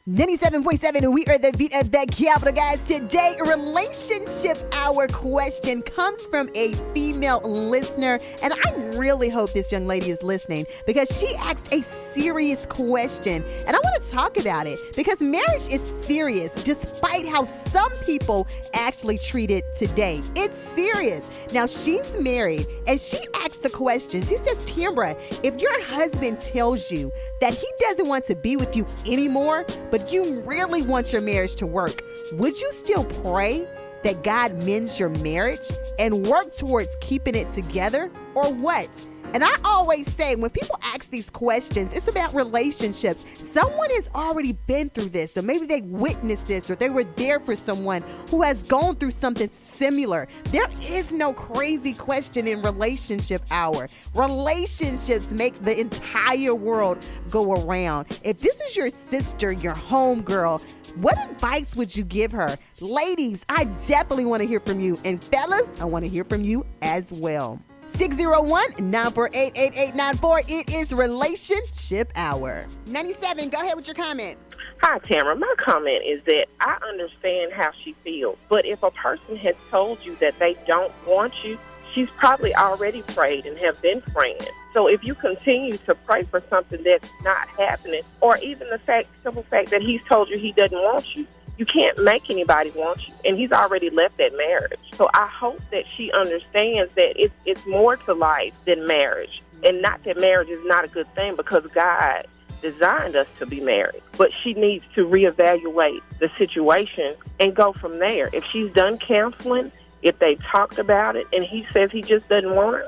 97.7, we are the beat of the capital, guys. Today, relationship hour question comes from a female listener, and I really hope this young lady is listening because she asked a serious question, and I want to talk about it because marriage is serious despite how some people actually treat it today. It's serious. Now, she's married, and she asked the question. She says, Tambra, if your husband tells you that he doesn't want to be with you anymore, but you really want your marriage to work, would you still pray that God mends your marriage and work towards keeping it together, or what? And I always say, when people ask these questions, it's about relationships. Someone has already been through this, or maybe they witnessed this, or they were there for someone who has gone through something similar. There is no crazy question in relationship hour. Relationships make the entire world go around. If this is your sister, your homegirl, what advice would you give her? Ladies, I definitely want to hear from you. And fellas, I want to hear from you as well. 601-948-8894. It is Relationship Hour. 97, go ahead with your comment. Hi, Tamara. My comment is that I understand how she feels. But if a person has told you that they don't want you, she's probably already prayed and have been praying. So if you continue to pray for something that's not happening, or even the simple fact that he's told you he doesn't want you, you can't make anybody want you, and he's already left that marriage. So I hope that she understands that it's more to life than marriage, and not that marriage is not a good thing because God designed us to be married. But she needs to reevaluate the situation and go from there. If she's done counseling, if they talked about it, and he says he just doesn't want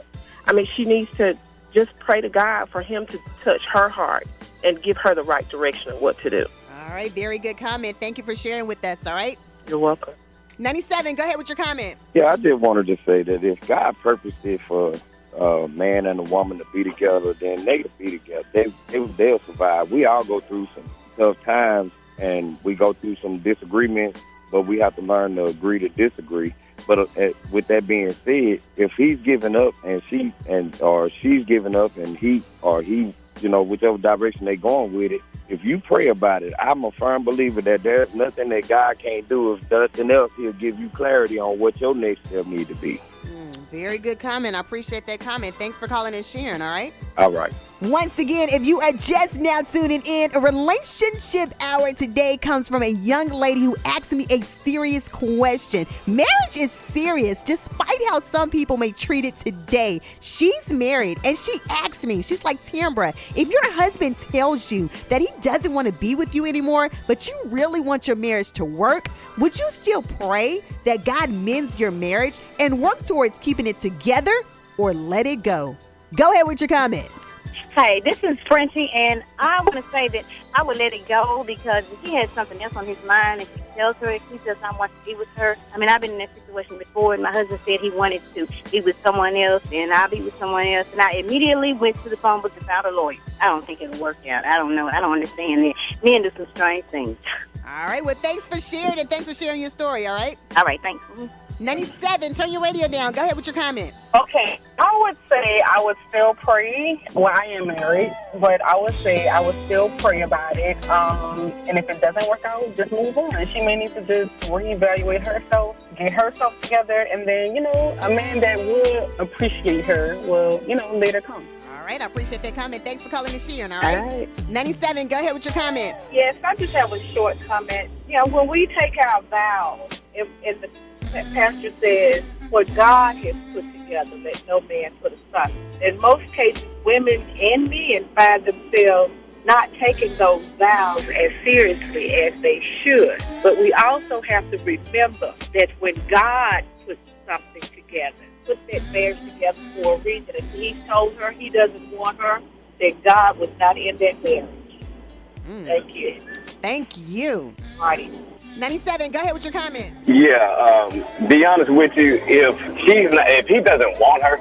her, she needs to just pray to God for him to touch her heart and give her the right direction of what to do. All right, very good comment. Thank you for sharing with us, all right? You're welcome. 97, go ahead with your comment. Yeah, I just wanted to say that if God purposed it for a man and a woman to be together, then they could be together. They'll survive. We all go through some tough times, and we go through some disagreements, but we have to learn to agree to disagree. But with that being said, if he's giving up and she's giving up and he, whichever direction they're going with it, if you pray about it, I'm a firm believer that there's nothing that God can't do. If nothing else, he'll give you clarity on what your next step need to be. Very good comment. I appreciate that comment. Thanks for calling and sharing, all right? All right. Once again, if you are just now tuning in, a relationship hour today comes from a young lady who asked me a serious question. Marriage is serious, despite how some people may treat it today. She's married, and she asked me, she's like, Tambra, if your husband tells you that he doesn't want to be with you anymore, but you really want your marriage to work, would you still pray that God mends your marriage and work towards keeping it together, or let it go? Go ahead with your comments. Hey, this is Frenchie, and I want to say that I would let it go because if he has something else on his mind and he tells her he does not want to be with her. I've been in that situation before, and my husband said he wanted to be with someone else, and I'll be with someone else, and I immediately went to the phone book without a lawyer. I don't think it'll work out. I don't know. I don't understand it. Men do some strange things. All right. Well, thanks for sharing, and thanks for sharing your story, all right? All right, thanks. 97, turn your radio down. Go ahead with your comment. Okay, I would say I would still pray. Well, I am married, but I would say I would still pray about it. And if it doesn't work out, just move on. She may need to just reevaluate herself, get herself together, and then, a man that would appreciate her will, later come. All right, I appreciate that comment. Thanks for calling and sharing, all right? 97, go ahead with your comment. Yes, I just have a short comment. When we take our vows, if the pastor says, what God has put together, let no man put aside. In most cases, women and men find themselves not taking those vows as seriously as they should. But we also have to remember that when God puts something together, put that marriage together for a reason. If he told her he doesn't want her, then God was not in that marriage. Thank you. Thank you. Marty. 97, go ahead with your comment. Yeah, be honest with you, if he doesn't want her,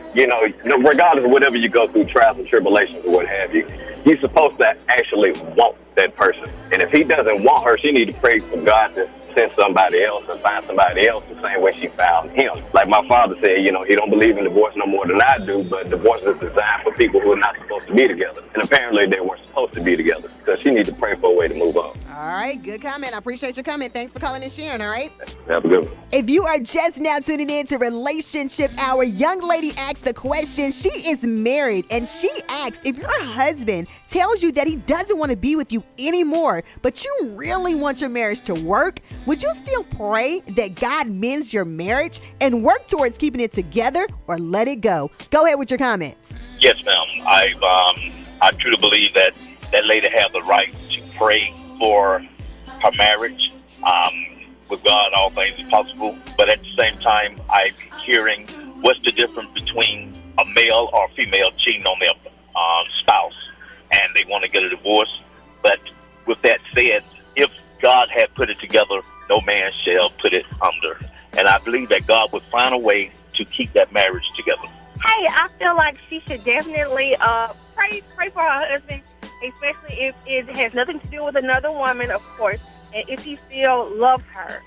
regardless of whatever you go through, trials and tribulations or what have you, you're supposed to actually want that person. And if he doesn't want her, she needs to pray for God to send somebody else and find somebody else the same way she found him. Like my father said, he don't believe in divorce no more than I do, but divorce is designed for people who are not supposed to be together. And apparently they weren't supposed to be together. So she needs to pray for a way to move on. All right, good comment. I appreciate your comment. Thanks for calling and sharing, all right? Have a good one. If you are just now tuning in to Relationship Hour, young lady asked the question. She is married, and she asked if your husband tells you that he doesn't want to be with you anymore, but you really want your marriage to work, would you still pray that God mends your marriage and work towards keeping it together, or let it go? Go ahead with your comments. Yes, ma'am. I truly believe that lady has the right to pray for her marriage. With God, all things are possible. But at the same time, I'm hearing what's the difference between a male or female cheating on their spouse, and they want to get a divorce. But with that said, if God had put it together, no man shall put it under. And I believe that God would find a way to keep that marriage together. Hey, I feel like she should definitely pray for her husband, especially if it has nothing to do with another woman, of course, and if he still loves her.